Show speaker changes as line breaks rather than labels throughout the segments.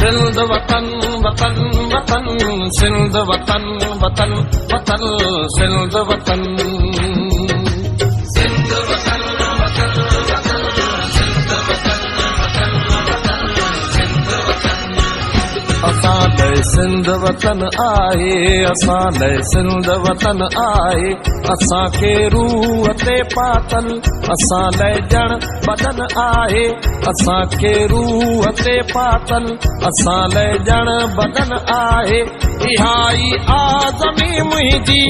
सिंध वतन वतन वतन सिंध वतन वतन वतन सिंध वतन सिंध वतन वतन वतन सिंध वतन वतन वतन सिंध वतन असां लाइ सिंध वतन आहे असां लाइ सिंध वतन आहे असांखे रूह ते पातल असां लाइ ॼण बदन आहे असांखे रूह ते पातल असां लाइ ॼण बदन आहे इहा ई आज़मी मुंहिंजी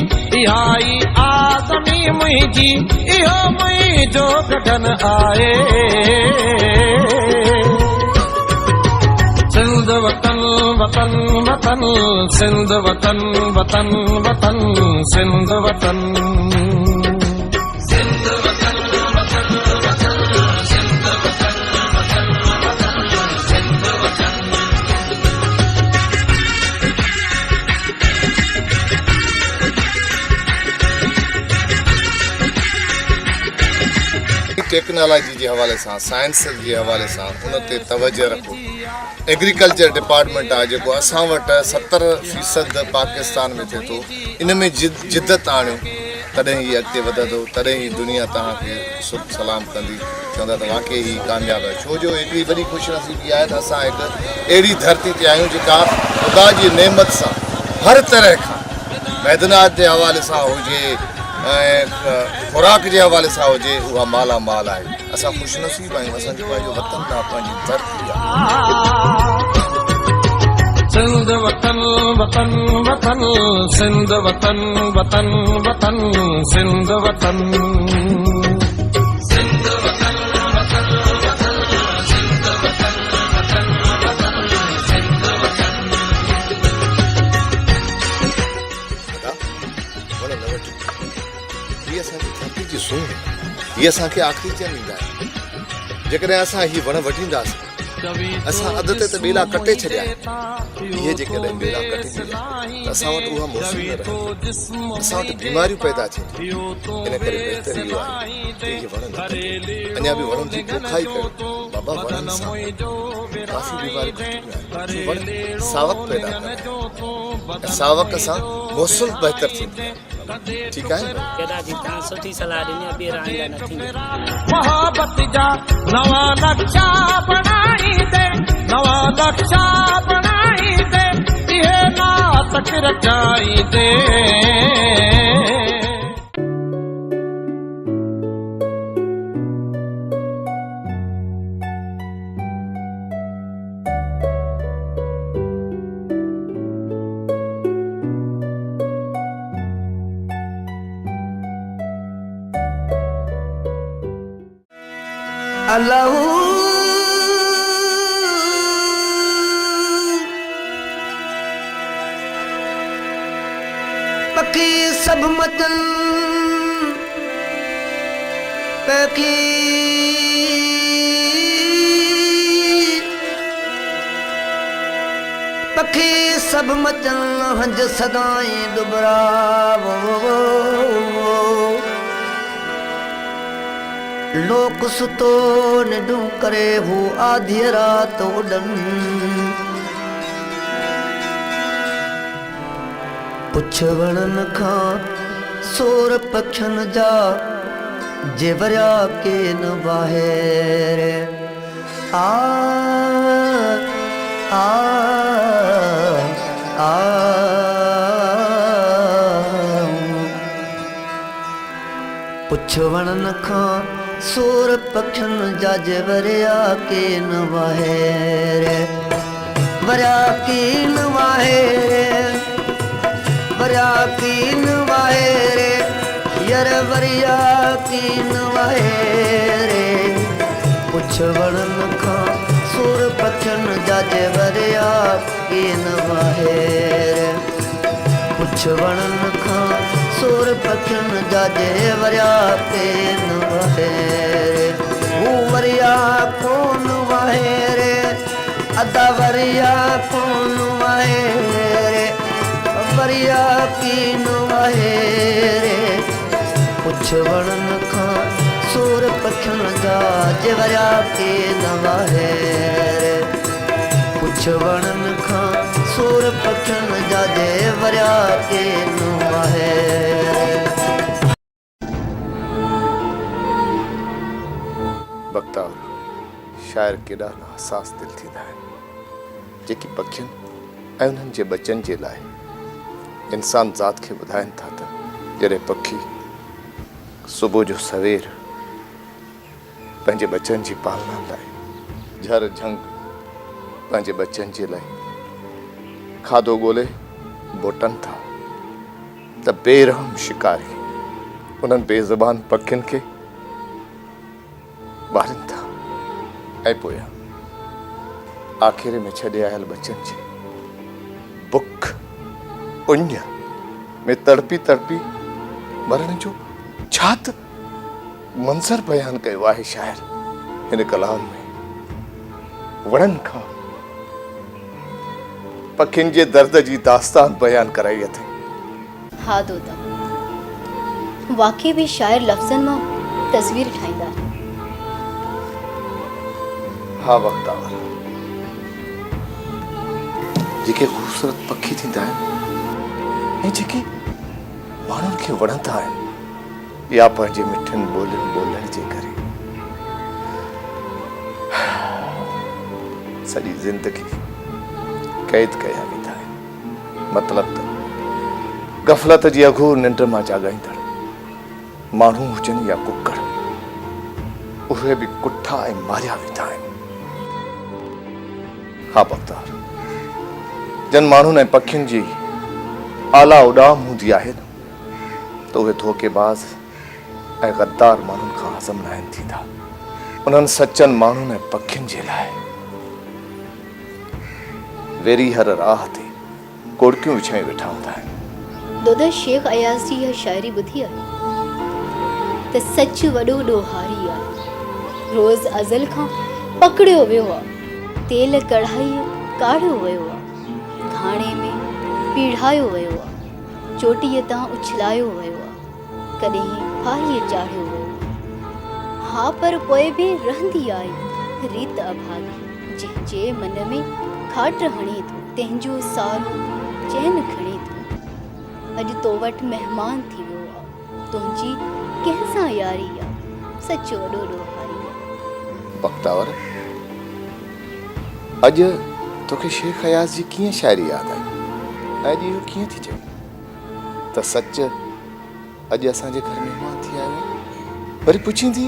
इहा ई आज़मी मुंहिंजी इहो मुंहिंजो गगन आहे सिंध वतन वतन वतन सिंध वतन वतन वतन सिंध वतन सिंध वतन वतन वतन सिंध वतन वतन वतन सिंध वतन
टेक्नोलॉजी के हवाले से साइंस के हवाले से उन ते तवज्जो रखो एग्रीकल्चर डिपार्टमेंट आहे जेको असां वटि 70% पाकिस्तान में थे तो इन में जिद्दत आणियो तॾहिं ही अॻिते वधंदो तॾहिं ही दुनिया तव्हांखे सुख सलाम कंदी चवंदा त वाकई ही कामयाब आहे छो जो हिकिड़ी वॾी ख़ुशनसीबी आहे त असां हिकु अहिड़ी धरती ते आहियूं जेका ख़ुदा जी नेमत सां हर तरह खां मैदानात जे हवाले सां हुजे खुराक के हवाले से हुए वह माला माल है असा खुशनसीब आहियूं असांजो पंहिंजो वतन आहे पंहिंजी धरती आहे
सिंध वतन वतन वतन सिंध वतन वतन वतन सिंध वतन सिंध वतन वतन वतन सिंध वतन वतन वतन सिंध वतन
ये असांजी धरती जी सोन ये असांखे आख़िरी चैन ईंदा आहे जेकॾहिं असां ही वण वठींदासीं असां अध ते त ॿेला कटे छॾिया इहे जेकॾहिं ॿेला कटिजी विया त असां वटि उहा मौसम न रहंदी असां वटि बीमारियूं पैदा थींदियूं इन करे बहितर इहो आहे त इहे वण न कटिजो अञा बि वणनि जी पोखाई कयो बाबा वणनि सां काफ़ी बीमारियूं घटियूं वण सावक पैदा कंदा सावक सां मौसम बहितर थींदी ठीक है
केदा जी ता सुठी सलाह ॾिनी ॿीहर आईंदा न थींदे
मोहब्बत जा नवा नक्शा बनाई दे नवा नक्शा बनाई दे इहे नाटक रचाई दे
अल्लाह पकी सब मतन पकी पकी सब मतन हंज सदाई दुबरा लोक सुतो निडू करे हो आधी रात उडन पुछ वणन खां सोर पखन जा जेवरिया के न बाहिर आ आ आ पुछ वणन खां सोर पखन जा जेवरिया के न वाहेर वरिया की न वाहेर वरिया की न वाहेर यर वरिया की न वाहेर पुछ वणन खां सोर पखन जा जेवरिया के न वाहेर पुछ वणन खां सोर पखन जा जेवरिया के न वाहेर वो वरिया कौन वाहेर अदा वरिया कौन वाहेर वरिया की न वाहेर पुछ वणन खां सोर पखन जा जेवरिया के न वाहेर पुछ वणन खां सूर पखियुनि जा जे वरिया के नुम आहे।
वक्तार शाइर केॾा हसास दिल थींदा आहिनि जेकी पखियुनि ऐं उन्हनि जे बचनि जे लाइ इंसान ज़ात खे ॿुधाइनि था त जॾहिं पखी सुबुह जो सवेर पंहिंजे बचनि जी पालना लाइ झर झंग पंहिंजे बचनि जे लाइ खाधो ॻोल्हे बोटनि था त बेरहम शिकारी उन्हनि बेज़बान पखियुनि खे ॿारनि था ऐं पोयां आख़िर में छॾे आयल बचनि जी बुख उञ में तड़पी तड़पी मरण जो छा त मंज़र बयान कयो आहे शाइर हिन कलाम में। वणनि खां पखियुनि जे दर्द जी दास्तान बयान कराई अथई।
हा दोदा, वाकई भी शाइर लफ़्ज़नि मां तस्वीर ठाहींदा आहिनि।
हा वक्तावर, जेके ख़ूबसूरत पखी थींदा आहिनि ऐं जेके माण्हुनि खे वणंदा आहिनि या पंहिंजे मिठनि ॿोलियुनि ॿोलण जे करे सॼी ज़िंदगी क़ैद कया वेंदा आहिनि। मतिलबु त गफ़लत जी अघूर निंड मां जाॻाईंदड़ माण्हू हुजनि या कुकड़, उहे बि कुठा ऐं मारिया वेंदा आहिनि। हा बख़्तार, जन माण्हुनि ऐं पखियुनि जी आला उॾाम हूंदी आहे न त उहे धोखेबाज़ ऐं गद्दार माण्हुनि खां हज़म न आहिनि थींदा। उन्हनि सचनि माण्हुनि ऐं पखियुनि जे लाइ वेरी हर राह ते कोड़कियूं विछाई वेठा हूंदा आहिनि।
दोदा, शेख अयाज़ जी इहा शाइरी ॿुधी आहे त सच वॾो ॾोहारी आहे, रोज़ अज़ल खां पकड़ियो वियो आहे, तेल कढ़ाई काढ़ियो वियो आहे, घाणे में पीढ़ायो वियो आहे, चोटीअ तां उछलायो वियो आहे, कॾहिं फाहीअ चाढ़ियो वियो आहे। हा पर पोइ बि रहंदी आहे रीत अभागी, जंहिंजे मन में खाट हणे थो तंहिंजो सारो चैन खणे थो। अॼु तो वटि महिमान थी वियो आहे, तुंहिंजी कंहिंसां यारी आहे, सच वॾो ॾोहारी आहे।
बख़्तावर, अॼु तोखे शेख अयाज़ जी कीअं शाइरी यादि आई ऐं अॼु इहो कीअं थी चई त सच अॼु असांजे घर महिमान थी आयो आहे? वरी पुछींदी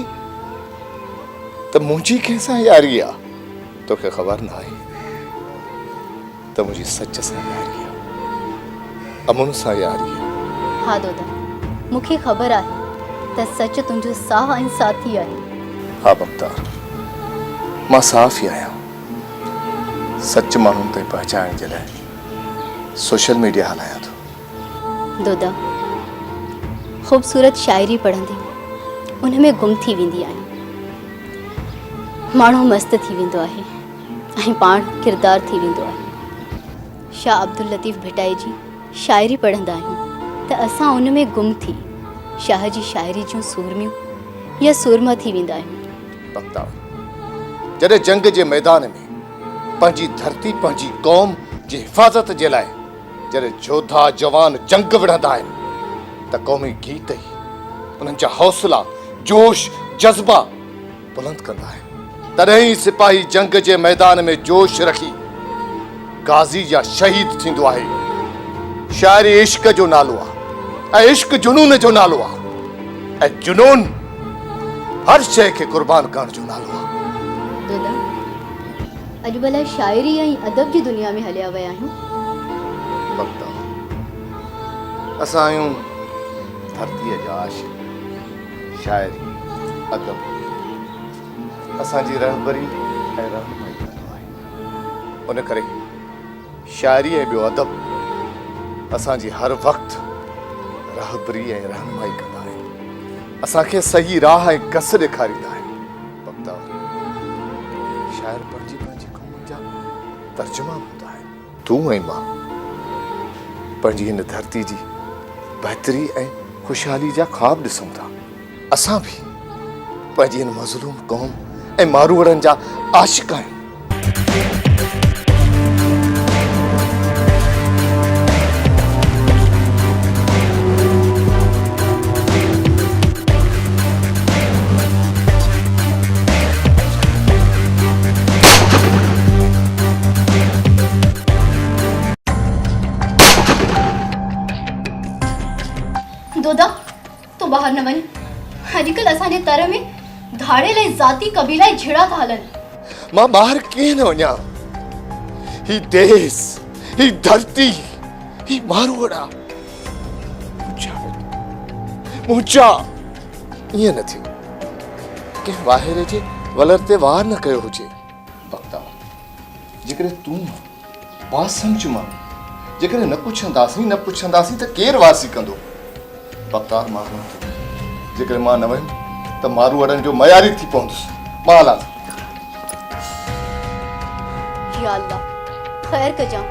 त मुंहिंजी कंहिंसां यारी आहे? तोखे ख़बर न आहे त मुंहिंजी सच सां यारी आहे, अमुन सां यारी आहे।
हा दोदा, मूंखे ख़बर आहे त सच तुंहिंजो साह ऐं साथी आहे।
हा बख़्तार, मां साफ़ ई आहियां। सच माण्हुनि ताईं पहुचाइण जे लाइ सोशल मीडिया हलायां थो।
दोदा, ख़ूबसूरत शाइरी पढ़ंदी उन में गुम थी वेंदी आहियां। माण्हू मस्तु थी वेंदो आहे ऐं पाण किरदार थी वेंदो आहे। शाह अब्दुल लतीफ़ भिटाई जी शाइरी पढ़ंदा आहियूं त असां उन में गुम थी शाह जी शाइरी जूं सूरमियूं या सूरमा थी वेंदा आहियूं।
बख़्तार, जॾहिं जंग जे मैदान में पंहिंजी धरती पंहिंजी क़ौम जी हिफ़ाज़त जे लाइ जॾहिं जोधा जवान जंग विढ़ंदा आहिनि त क़ौमी गीत ई उन्हनि जा हौसला जोश जज़्बा बुलंद कंदा आहिनि। तॾहिं ई सिपाही जंग जे मैदान में जोश रखी गाज़ी या शहीद थींदो आहे। शाइरी इश्क जो नालो आहे ऐं इश्क जुनून जो नालो आहे ऐं जुनून हर शइ खे क़ुर्बान करण जो नालो आहे।
दोदा, अॼु भला शाइरी ऐं अदब जी दुनिया में हलिया विया आहियूं।
बख़्तार, असां आहियूं धरतीअ जा आशिक़, शाइरी अदब असांजी रहबरी ऐं रहनुमाई कंदो आहे। उन करे शाइरी ऐं ॿियो अदब असांजी हर वक़्तु रहबरी ऐं रहनुमाई कंदा आहिनि, असांखे सही राह ऐं कस ॾेखारींदा आहिनि। बख़्तार, शाइर पंहिंजी पंहिंजी क़ौम जा तर्जुमा हूंदा आहिनि। तूं ऐं मां पंहिंजी हिन धरती जी बहितरी ऐं ख़ुशहाली जा ख़्वाब ॾिसूं था। असां बि पंहिंजी हिन मज़लूम क़ौम ऐं मारूअड़नि जा आशिक़ आहियूं।
ॿाहिरि न वञ। अॼुकल्ह असांजे तर में धाड़े लाइ ज़ाती कबीला झेड़ा था हलनि।
मां ॿाहिरि कीअं न वञा? ही देश, ही धरती, ही मारवाड़ा मुंहिंजा ईअं न थियो कंहिं ॿाहिरि जे वलर ते वार न कयो हुजे। बख़्ता जेकॾहिं तूं मां सम्झ मां जेकॾहिं न पुछंदासीं त केरु वासी कंदो? बख़्ता मां जेकॾहिं मां न वयुमि त मारवाड़नि जो मयारी थी पवंदुसि। मां हलां।
या अल्लाह ख़ैर कजां।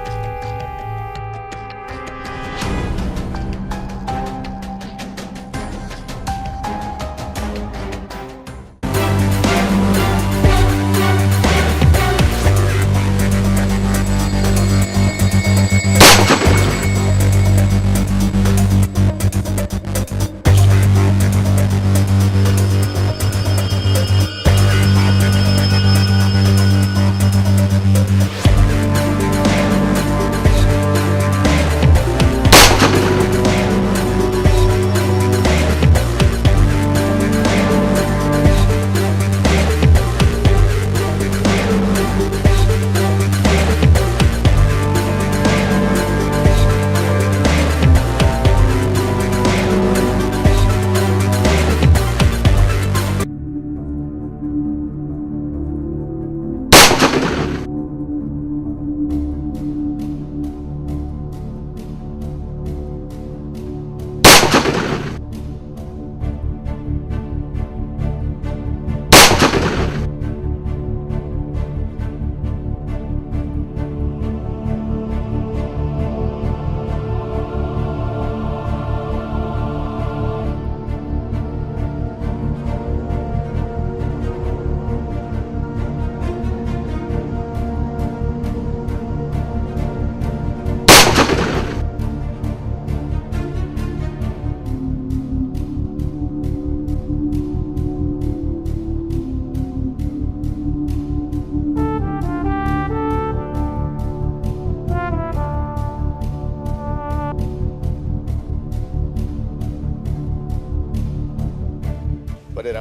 वडेरा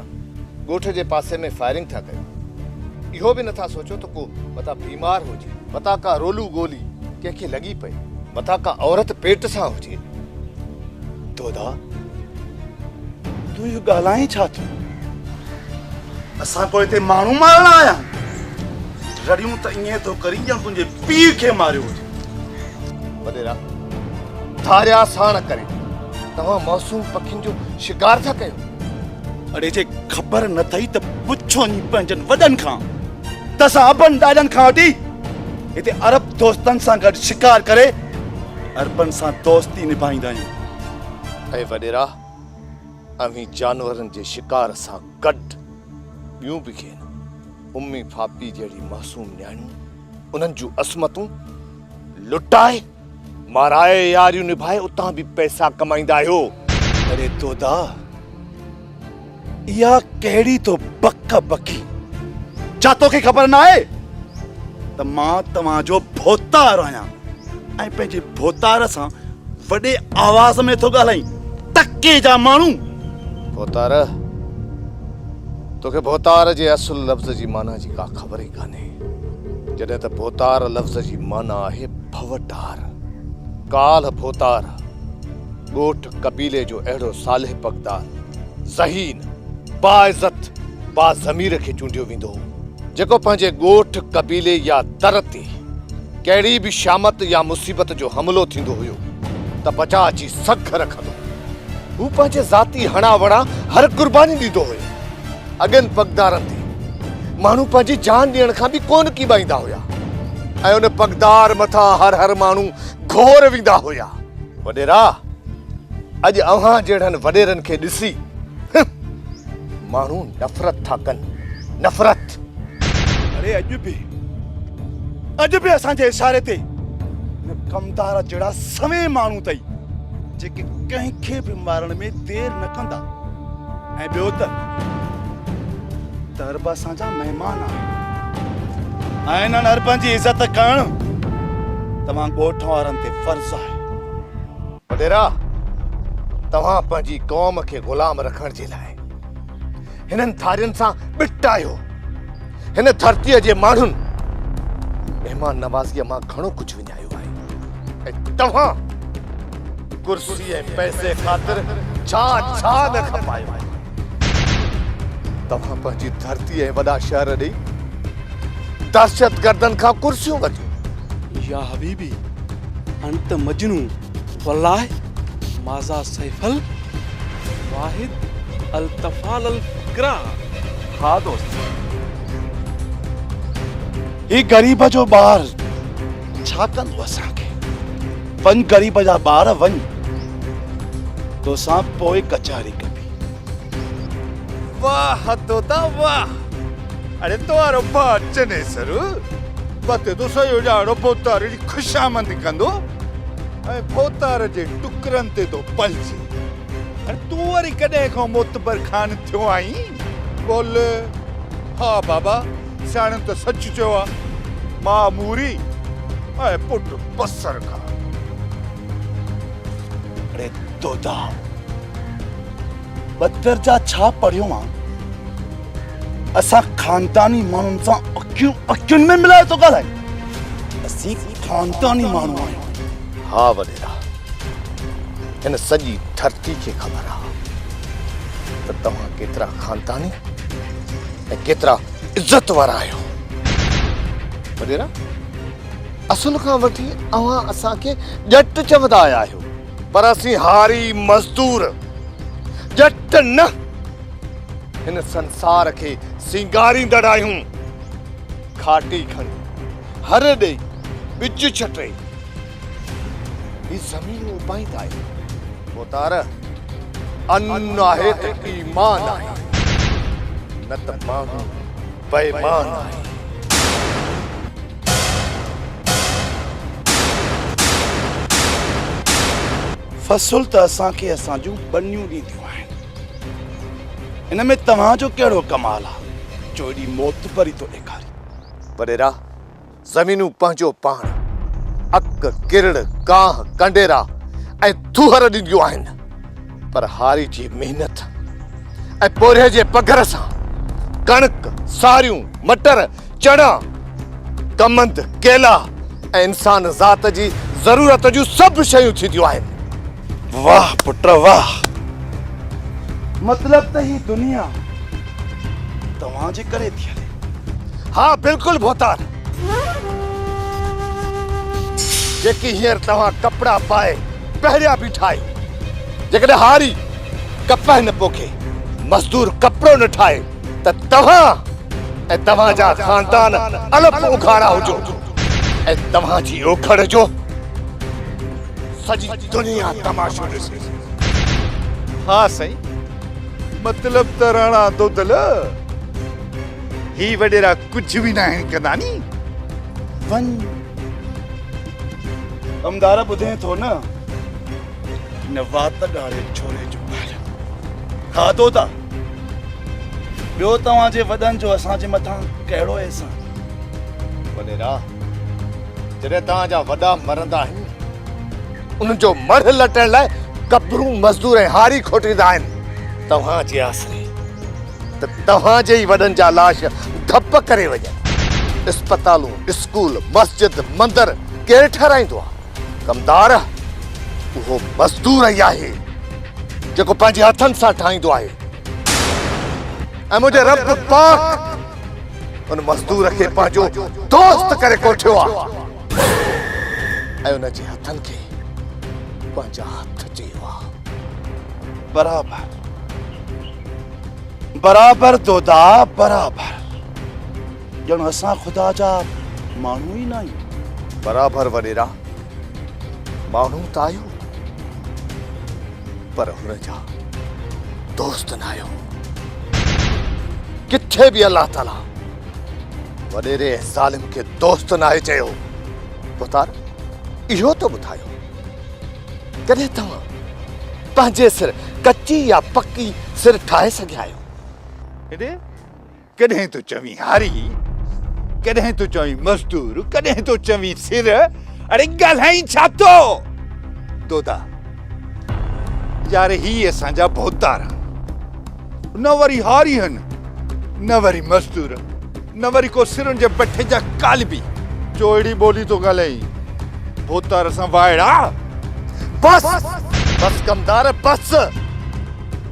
गोठ जे पासे में फायरिंग था कयो। इहो बि नथा सोचो त को मथा बीमार हुजे, मथा का रोलू गोली कंहिंखे लॻी पई, मथा का औरत पेट सां हुजे।
दोदा तूं इहो ॻाल्हाए छा थियो? असां कोई हिते माण्हू मारण आया रड़ियूं त ईअं थो करी ॼण तुंहिंजे पीउ खे मारियो हुजे।
वडेरा धारिया साण करे तव्हां मासूम पखियुनि जो शिकार था कयो।
अड़े जे ख़बर न थई त पुछो नी पंहिंजनि वॾनि खां त असां अबनि ॾाॾनि खां वठी हिते अरब दोस्तनि सां गॾु शिकार करे अरबनि सां दोस्ती निभाईंदा आहियूं।
ऐं वडेरा अवी जानवरनि जे शिकार सां गॾु ॿियूं बि खेनि उम्मी फापी जहिड़ी मासूम न्याणियूं उन्हनि जूं असमतूं लुटाए माराए यारियूं निभाए उतां बि पैसा कमाईंदा आहियो।
अरे दोदा इहा कहिड़ी तो बक बकी? छा तोखे ख़बर न आहे त मां तव्हांजो भोतार आहियां ऐं पंहिंजे भोतार सां वॾे आवाज़ में थो ॻाल्हाई? टके जा माण्हू
भोतार तोखे भोतार जे असुल लफ़्ज़ जी माना जी का ख़बर ई कान्हे। जॾहिं त भोतार लफ़्ज़ जी माना आहे भवटार। काल भोतार ॻोठ कबीले जो अहिड़ो सालिह पगदार ज़हीन बाइज़त बाज़मीर खे चूंडियो वेंदो हो जेको पंहिंजे ॻोठ कबीले या दर ते कहिड़ी बि शामत या मुसीबत जो हमलो थींदो हुयो त बचा अची सख रखंदो। हू पंहिंजे ज़ाती हणा वणा हर कुर्बानी ॾींदो हुयो। अॻियनि पगदारनि ते माण्हू पंहिंजी जान ॾियण खां बि कोन कीबाईंदा हुया ऐं उन पगदार मथां हर माण्हू घोर वेंदा हुया। वडेरा अॼु अव्हां जहिड़नि वडेरनि खे ॾिसी माण्हू नफ़रत था कनि। नफ़रत।
अरे अॼु बि असांजे इशारे ते कमदार जहिड़ा सवे माण्हू अथई जेके कंहिंखे बि मारण में देर न कंदा। ऐं ॿियो त अरब असांजा महिमान आहिनि ऐं इन्हनि अरबनि जी इज़त करणु तव्हां ॻोठ वारनि ते फर्ज़ आहे।
वडेरा तव्हां पंहिंजी क़ौम खे ग़ुलाम रखण जे लाइ हिननि थारियुनि सां बिटायो। हिन धरतीअ जे माण्हुनि महिमान नवाज़ीअ मां घणो कुझु विञायो आहे ऐं तव्हां कुर्सी ऐं पैसे ख़ातिर छा छा न खपायो आहे। तव्हां पंहिंजी धरती ऐं वॾा शहर ॾेई दहशतगर्दनि खां कुर्सियूं वठियूं।
या हबीबी अंत मजनू वल्लाह माज़ा सैफल वाहिद अल्तफाल अलफिक्रा।
हाँ दोस्त, ही गरीब जो ॿार छा कंदो असांखे? वञ गरीब जा ॿार वञ, तोसां पोइ कचहरी कबी।
वाह तोता वाह, अरे तुम्हारो अचने सरू बते तो सयो जाड़ो पोतार जी खुशामंद कंदो ऐं पोतार जे टुकरनि ते तो पलजी। अरे तू वरी कॾहिं खां मोतबर खान थियो आई? बोल। हा बाबा, सियाणनि त सच चयो आहे, मां मूरी ऐं पुट बसर खा।
अरे तोता, बदर जा छा पढ़ियो मां? असां खानदानी माण्हुनि सां अखियुनि में मिलाए तो ॻाल्हाए। असीं खानदानी माण्हू आहियूं।
हा वॾेरा, हिन सॼी धरती खे ख़बर आहे त तव्हां केतिरा खानदानी ऐं केतिरा इज़त वारा आहियो। वॾेरा, असुल खां वठी अव्हां असांखे ॼट चवंदा आया आहियो, पर असीं हारी मज़दूर ॼट न, हिन संसार खे सिंगारींदड़ आहियूं। खाटी खणी हर ॾेई ॿिज छटे ही ज़मीन उपाईंदा आहियूं। पोतार, अन्न आहे त ईमान आहे, न त माण्हू बेईमान आहे।
फ़सुल त असांखे असांजूं बनियूं ॾींदियूं आहिनि। हिन में तव्हांजो कहिड़ो कमाल आहे जो एॾी मौत परी थो ॾेखारे?
वॾेरा, ज़मीनूं पंहिंजो पाण अक, किरड़, कांह, कंडेरा ऐं थूहर ॾींदियूं आहिनि, पर हारी जी महिनत ऐं पोरिहे जे पघर सां कणक, सारियूं, मटर, चणा, कमंद, केला ऐं इंसान ज़ात जी ज़रूरत जूं सभु शयूं थींदियूं आहिनि।
वाह पुट वाह, मतलब त ही दुनिया तव्हांजे करे थी हले।
हाँ बिल्कुलु भोतार, जेकी हींअर तव्हां कपिड़ा पाए पहिरियां बीठा आहियो, जेकॾहिं हारी कपह न पोखे, मज़दूर कपिड़ो न ठाहे, त तव्हां ऐं तव्हांजा खानदान अलॻि उघाड़ा हुजो ऐं तव्हांजी ओखड़ जो सॼी दुनिया तमाशो ॾिसे।
हाँ सही, मतलब त राणा दोदल ही वडेरा कुछ भी ना कंदा नी।
वञ, कमदार ॿुधे थो न हिन वात ॻाढ़े छोरे जो ॻाल्हि। खाधो था ॿियो तव्हांजे वॾनि जो असांजे मथां कहिड़ो अहसान?
वॾेरा, जॾहिं तव्हांजा वॾा मरंदा आहिनि, उन्हनि जो मढ़ लटण लाइ कपरूं, मज़दूर ऐं हारी खोटींदा आहिनि। तव्हांजे आसरे त तव्हांजे ई वॾनि जा लाश धप करे वञनि। अस्पतालूं, स्कूल, मस्जिद, मंदर केरु ठाराईंदो आहे? कमदार, उहो मज़दूर ई आहे जेको पंहिंजे हथनि सां ठाहींदो आहे। ऐं मुंहिंजे रब पाक उन मज़दूर खे पंहिंजो दोस्त करे कोठियो आहे ऐं उन जे हथनि खे पंहिंजा हथ चयो आहे।
बराबर बराबर दोदा बराबर, ॼण असां ख़ुदा जा माण्हू ई न आहियूं।
बराबर वॾेरा, माण्हू त आहियो, पर हुन जा दोस्त न आहियो। किथे बि अल्लाह ताला वॾेरे ज़ालिम खे दोस्त न आहे चयो। पुतार, इहो त ॿुधायो, कॾहिं तव्हां पंहिंजे सिर कची या पकी सिर ठाहे सघिया आहियो?
कॾहिं तो चवी हारी, कॾहिं तो चवी मज़दूर, कॾहिं तो चवी सिर। अरे ॻाल्हाई छा तो? दोदा, यार ही असांजा भोतार न वरी हारी हन न वरी मजदूर न वरी को सिरुन जे पठे जा कालबी चोड़ी बोली तो ॻाल्हाई भोतार असां वाइड़ा
बस बस कमदार बस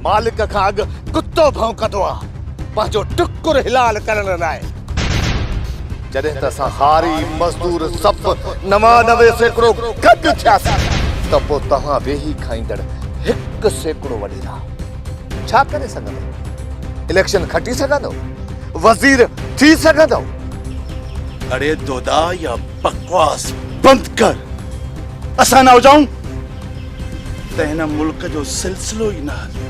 मालिक खां अॻु कुत्तो भौंकंदो आहे पंहिंजो टुकुर हिलाल करण लाइ जॾहिं त असां हारी मज़दूर सभु 99 सैकड़ो गॾु थियासीं त पोइ तव्हां वेही खाईंदड़ 1 सैकड़ो वॾेरा छा करे सघंदो इलेक्शन खटी सघंदो वज़ीर थी सघंदो
अरे दोदा या बकवास बंद कर असां न हुजऊं त हिन मुल्क जो सिलसिलो ई न हले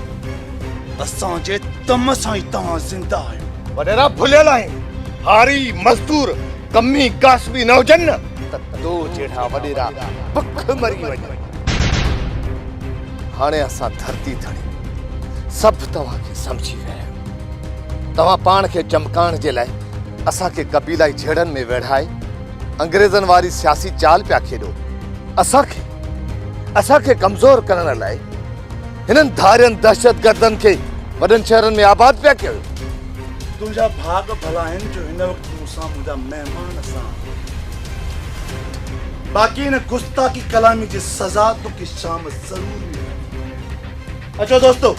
असांजे तम सां ई तव्हां ज़िंदा आहियो
वॾेरा भुलियल आहिनि हारी मज़दूर कमी कासबी न हुजनि न त तो जहिड़ा वॾेरा बुख मरी वञनि हाणे असां धरती धणी सभु तव्हांखे सम्झी विया आहियूं तव्हां पाण खे चमकाइण जे लाइ असांखे कबीलाई झेड़नि में वेढ़ाए अंग्रेज़नि वारी सियासी चाल पिया खेॾो असांखे कमज़ोर करण लाइ हिननि धारियनि दहशतगर्दनि खे वॾनि शहरनि में आबाद पिया कयो
तुंहिंजा भाग भला आहिनि जो हिन वक़्तु मूंसां मुंहिंजा महिमान सां बाक़ी हिन गुस्ताखी कलामी जी सज़ा तोखे शाम ज़रूर मिलंदी अचो दोस्तो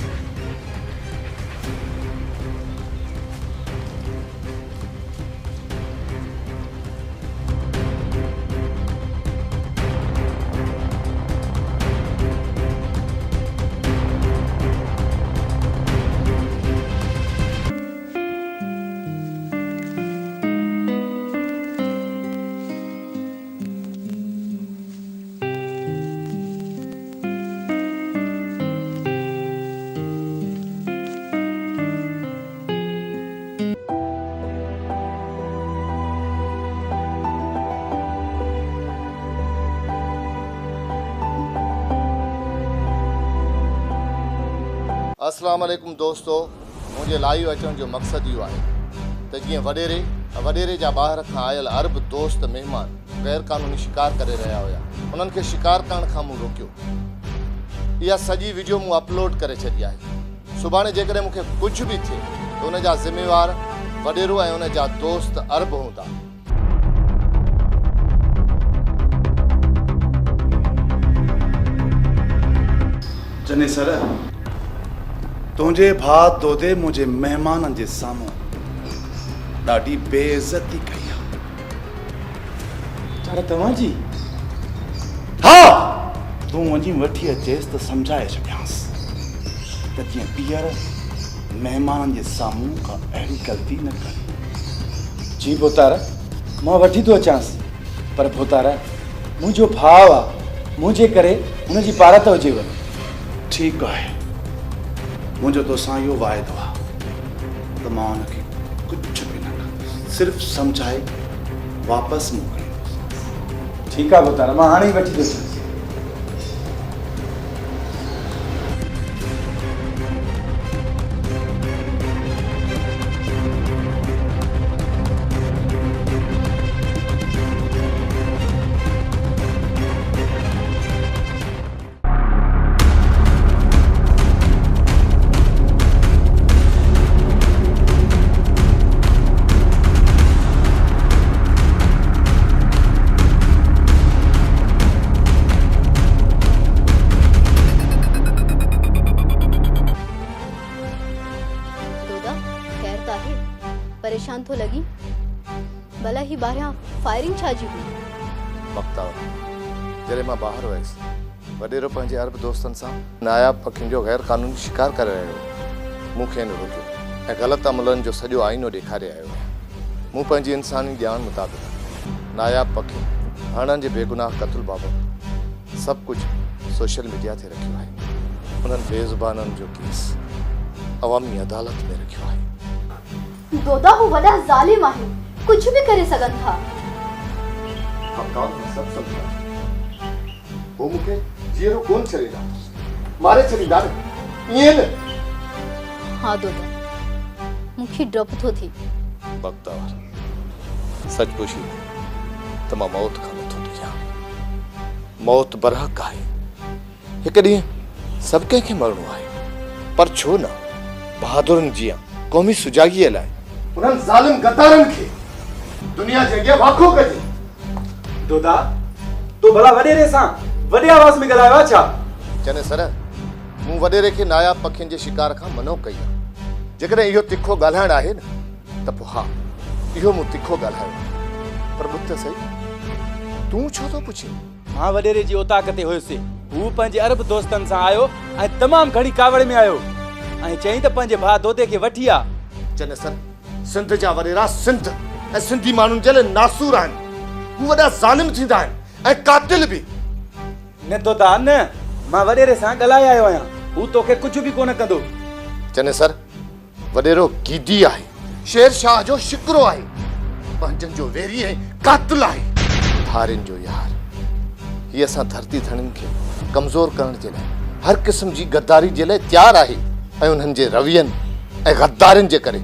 अस्सलाम वालेकुम दोस्तो मुझे लाइव अचण जो मक़सदु इहो आहे त जीअं वॾेरे जा ॿाहिरि खां आयल अरब दोस्त महिमान गैर क़ानूनी शिकार करे रहिया हुया उन्हनि खे शिकार करण खां मूं रोकियो इहा सॼी वीडियो मूं अपलोड करे छॾी आहे सुभाणे जेकॾहिं मूंखे कुझु बि थिए त उन जा ज़िम्मेवार वॾेरो ऐं उन जा दोस्त अरब हूंदा
जने सर तुंहिंजे भाउ दोदे मुंहिंजे महिमाननि जे साम्हूं ॾाढी बेइज़ती कई आहे
छा तव्हांजी
हा तूं वञी वठी अचेसि त सम्झाए छॾियांसि त जीअं ॿीहर महिमाननि जे साम्हूं का अहिड़ी ग़लती न करे
जी भोतार मां वठी थो अचांसि पर भोतार मुंहिंजो भाउ आहे मुंहिंजे करे हुनजी पारत हुजेव
ठीकु आहे मुंहिंजो तोसां इहो वाइदो आहे त मां हुनखे कुझु बि न कंदुसि सिर्फ़ु सम्झाए वापसि मोकिलींदुसि
ठीकु आहे भोतार मां हाणे ई वठी थो अचांसि
परेशान तो लगी भला ही ॿाहिरां फायरिंग छा जी हुई
बख़्तावर जॾहिं मां ॿाहिरि हुयसि वॾेरो पंहिंजे अरब दोस्तनि सां नायाब पखियुनि जो गैर क़ानूनी शिकार करे रहियो मूं खे हिन रोकियो ऐं ग़लति अमलनि जो सॼो आईनो ॾेखारे आयो मूं पंहिंजी इंसानी ॼाण मुताबिक़ नायाब पखी हणनि जे बेगुनाह क़त्ल बाबति सभु कुझु सोशल मीडिया ते रखियो आहे उन्हनि बेज़ुबाननि जो केस अवामी अदालत में रखियो आहे
दोदा हू वॾा ज़ालिम आहिनि कुझु बि करे सघनि था
सभु सम्झा वो मूंखे जीअरो कोन छॾींदा मारे छॾींदा ईअं न
हाँ दोदा मूंखे डप थो थिए
बख़्तावर सच पुछी त मां मौत खां नथो डिॼां मौत बरहक़ आहे हिकु ॾींहुं सभु कंहिंखे मरणो आहे, पर छो न बहादुरनि जीअं क़ौमी सुजाॻीअ लाइ उन्हनि ज़ालिम गद्दारनि खे दुनिया जे अॻियां वाखो कजे।
दोदा तू भला वॾेरे सां वॾे आवाज़ में ॻाल्हायो आहे छा?
चने सर, मूं वॾेरे खे नायाब पखियुनि जे शिकार खां मनो कई आहे। जेकॾहिं इहो तिखो ॻाल्हाइणु आहे न त पोइ हा, इहो मूं तिखो ॻाल्हायो, पर ॿुध त सही, तूं छो थो पुछे?
मां वॾेरे जी औताक़ ते हुयुसि। हू पंहिंजे अरब दोस्तनि सां आयो ऐं तमामु घणी कावड़ में आयो ऐं चई त पंहिंजे भाउ दोते खे वठी आ।
चने सर, सिंध जा वॾेरा सिंध ऐं सिंधी माण्हुनि जे लाइ नासूर आहिनि। हू वॾा ज़ालिम थींदा आहिनि ऐं कातिल बि।
न दोदा न, मां वॾेरे सां ॻाल्हाए आयो आहियां। हू तोखे कुझु बि कोन कंदो।
चने सर, वॾेरो गीदी आहे, शेर शाह जो शिकरो आहे, पंहिंजनि जो वेरी ऐं कातिल आहे, धारियुनि जो यार। हीअ असां धरती धणियुनि खे कमज़ोर करण जे लाइ हर क़िस्म जी गद्दारी जे लाइ तयार आहे ऐं उन्हनि जे रवियनि ऐं गद्दारियुनि जे करे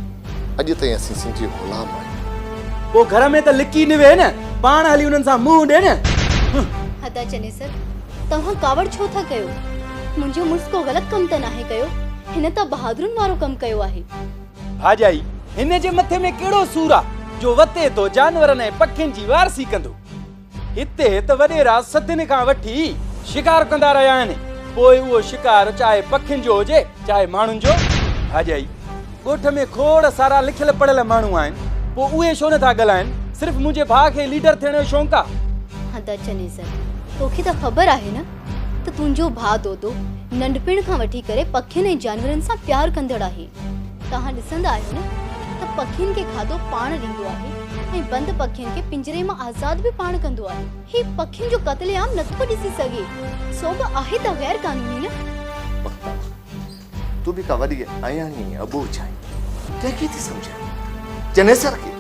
अॼु ताईं असीं सिंधी ग़ुलाम आहियूं।
पोइ घर में त लिकी न वे न, पाण हली उन्हनि सां मुंहुं ॾे न।
हदा चने सर, तव्हां कावड़ छो था कयो? मुंहिंजो मुड़ुस को ग़लति कमु त नाहे कयो, हिन त बहादुरनि वारो कमु कयो आहे।
भाॼाई, हिन जे मथे में कहिड़ो सूर आहे जो वते तो जानवरनि ऐं पखियुनि जी वारसी कंदो? हिते त वॾेरा सदियुनि खां वठी शिकार कंदा रहिया आहिनि, पोइ उहो शिकार चाहे पखियुनि जो हुजे चाहे माण्हुनि जो। भाॼाई, ॻोठ में खोड़ सारा लिखियल पढ़ियल माण्हू आहिनि, पोइ उहे छो नथा ॻाल्हाइनि? सिर्फ़ु मुंहिंजे भाउ खे लीडर थियण जो शौंक़ु आहे।
हदा चने सर, तोखे त ख़बर आहे न त तुंहिंजो भाउ दोदो नंढपिण खां वठी करे पखियुनि ऐं जानवरनि सां प्यार कंदड़ आहे। तव्हां ॾिसंदा आहियो न त पखियुनि खे खाधो पाण ॾींदो आहे ऐं बंदि पखियुनि खे पिंजरे मां आज़ाद बि पाण कंदो आहे। ही पखियुनि जो क़त्लेआम नथो ॾिसी सघे, सो बि आहे त गैर कानूनी न।
तू भी का वडी आयानी अबू छाई कंहिंखे थी सम्झाए? चने सर खे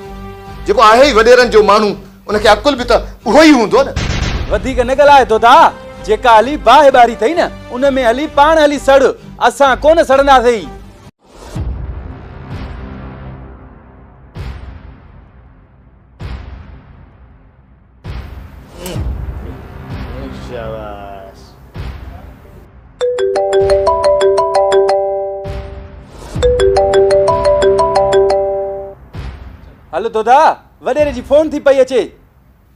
जेको आहे ई वॾेरनि जो माण्हू, उनखे अकुल बि त उहो ई हूंदो न।
वधीक न ॻाल्हाए तो दा, जेका हली बाहि बारी थई न, उन में हली पाण हली सड़, असां कोन सड़ंदासीं। हलो दोदा, वॾेरे जी फोन थी पई अचे।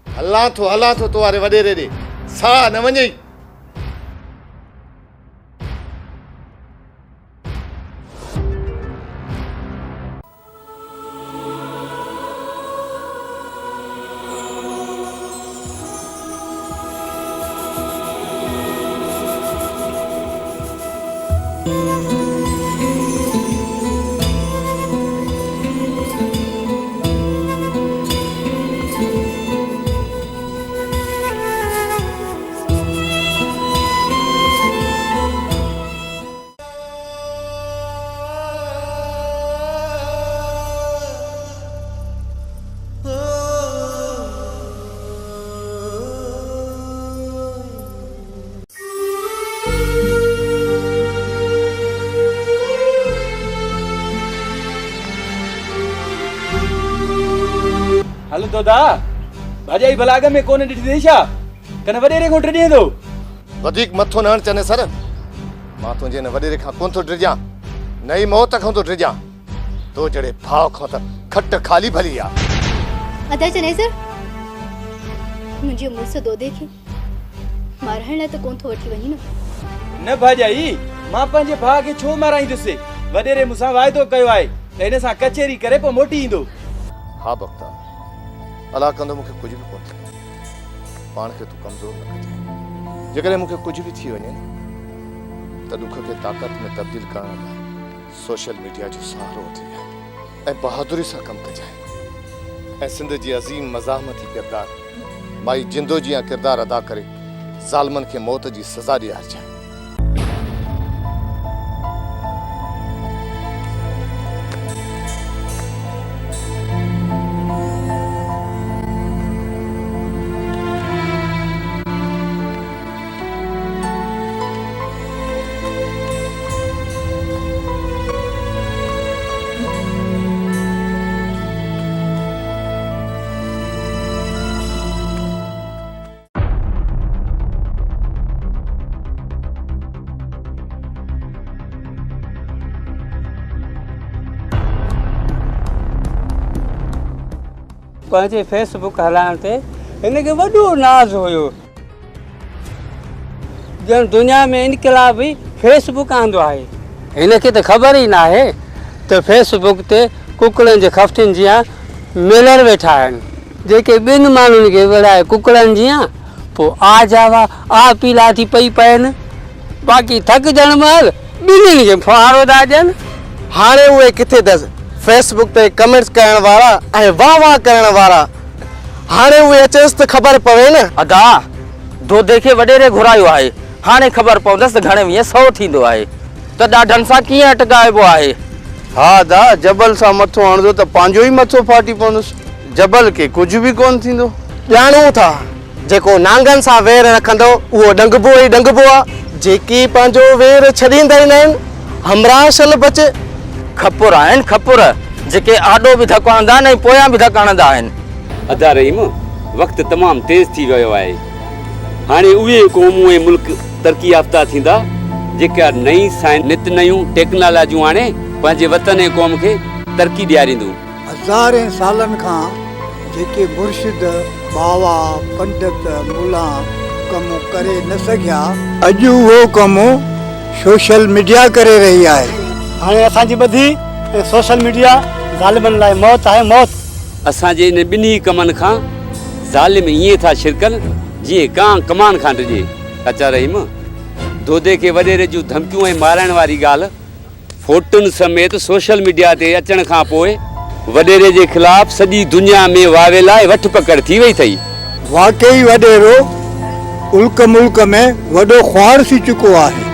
हलां थो तो वारे वॾेरे ॾे, साह न वञई।
हलो दोदा, भाॼाई भलाग में कोन ॾिठी अथई छा? कन वॾेरे खां टिॾे थो।
वधीक मथो न हण चने सर, मां तुंहिंजे न वॾेरे खां कोन थो ड्रिजां, नई मौत खां थो ड्रिजां। तो जहिड़े भाउ खां त खट खाली भली आहे।
हदा चने सर, मुंहिंजे मुड़ुस दोदे खे मारण लाइ त कोन थो वठी वञी न।
भाॼाई, मां पंहिंजे भाउ खे छो माराईंदुसि? वॾेरे मूंसां वाइदो कयो आहे त हिन सां कचहरी करे पोइ मोटी ईंदो।
हा बख्ता, अला कंदो मूंखे कुझु बि कोन थिए, पाण खे तूं कमज़ोर न कजांइ। जेकॾहिं मूंखे कुझु बि थी वञे त ॾुख खे ताक़त में तब्दील करण लाइ सोशल मीडिया जो सहारो वठी ऐं बहादुरी सां कमु कजांइ ऐं सिंध जी अज़ीम मज़ाहमती किरदार माई जिंदो जी किरदारु अदा करे ज़ालिमनि खे मौत जी सज़ा ॾियारजांइ।
पंहिंजे फेसबुक हलाइण ते हिनखे वॾो नाज़ हुयो। ॼण दुनिया में इनकलाब ई फेसबुक आंदो आहे। हिनखे त ख़बर ई न आहे त फेसबुक ते कुकड़नि जे खफ़्तियुनि जियां मिलर वेठा आहिनि, जेके ॿिनि माण्हुनि खे विढ़ाए कुकड़नि जियां पोइ आ जावा आ पीला थी पई पइनि, बाक़ी थकिजण महिल ॿिन्हिनि खे फुहारो था ॾियनि।
हाणे उहे किथे अथसि फेसबुक ते कमेंट्स करण वारा ऐं वाह वाह करण वारा। हाणे उहे अचेसि त ख़बर पवे न।
अदा दोदे खे वॾेरे घुरायो आहे, हाणे ख़बर पवंदसि घणे वीह 100 थींदो आहे त ॾाढनि सां कीअं अटकाइबो आहे।
हा दा, जबल सां मथो हणंदो त पंहिंजो ई मथो फाटी पवंदुसि। जबल खे कुझु बि कोन थींदो। ॼाणूं था जेको नांगनि सां वेर रखंदो उहो डंगबो ई डंगबो आहे। जेकी पंहिंजो वेर छॾींदा ई न आहिनि हमरा शल बचे।
खपुर आहिनि खपुर, जेके आॾो बि धक हणंदा आहिनि ऐं पोयां बि धक हणंदा आहिनि।
अदा रहीम, वक़्तु तमामु तेज़ थी वियो आहे। हाणे उहे क़ौमूं ऐं मुल्क तरक़ी याफ़्ता थींदा जेका नई साइंस नित नयूं टेक्नोलॉजियूं आणे पंहिंजे वतन ऐं क़ौम खे तरक़ी ॾियारींदियूं।
हज़ारें सालनि खां जेके मुर्शिद बावा पंडित मुला कम करे न सघिया, अॼु उहो कमु सोशल मीडिया करे रही आहे।
हाणे असांजी ॿधी ऐं सोशल मीडिया ज़ालिमनि लाइ मौत आहे मौत।
असांजे इन ॿिन्ही कमनि खां ज़ालिम ईअं था छिरकनि जीअं कां कमान खां डिॼे। अचा रहीम, दोदे खे वॾेरे जूं धमकियूं ऐं मारण वारी ॻाल्हि फोटुनि समेत सोशल मीडिया ते अचण खां पोइ वॾेरे जे ख़िलाफ़ सॼी दुनिया में वावे लाइ वठ पकड़ थी वई अथई।
वाकई वॾेरो उल्क मुल्क में वॾो ख्वार थी चुको आहे।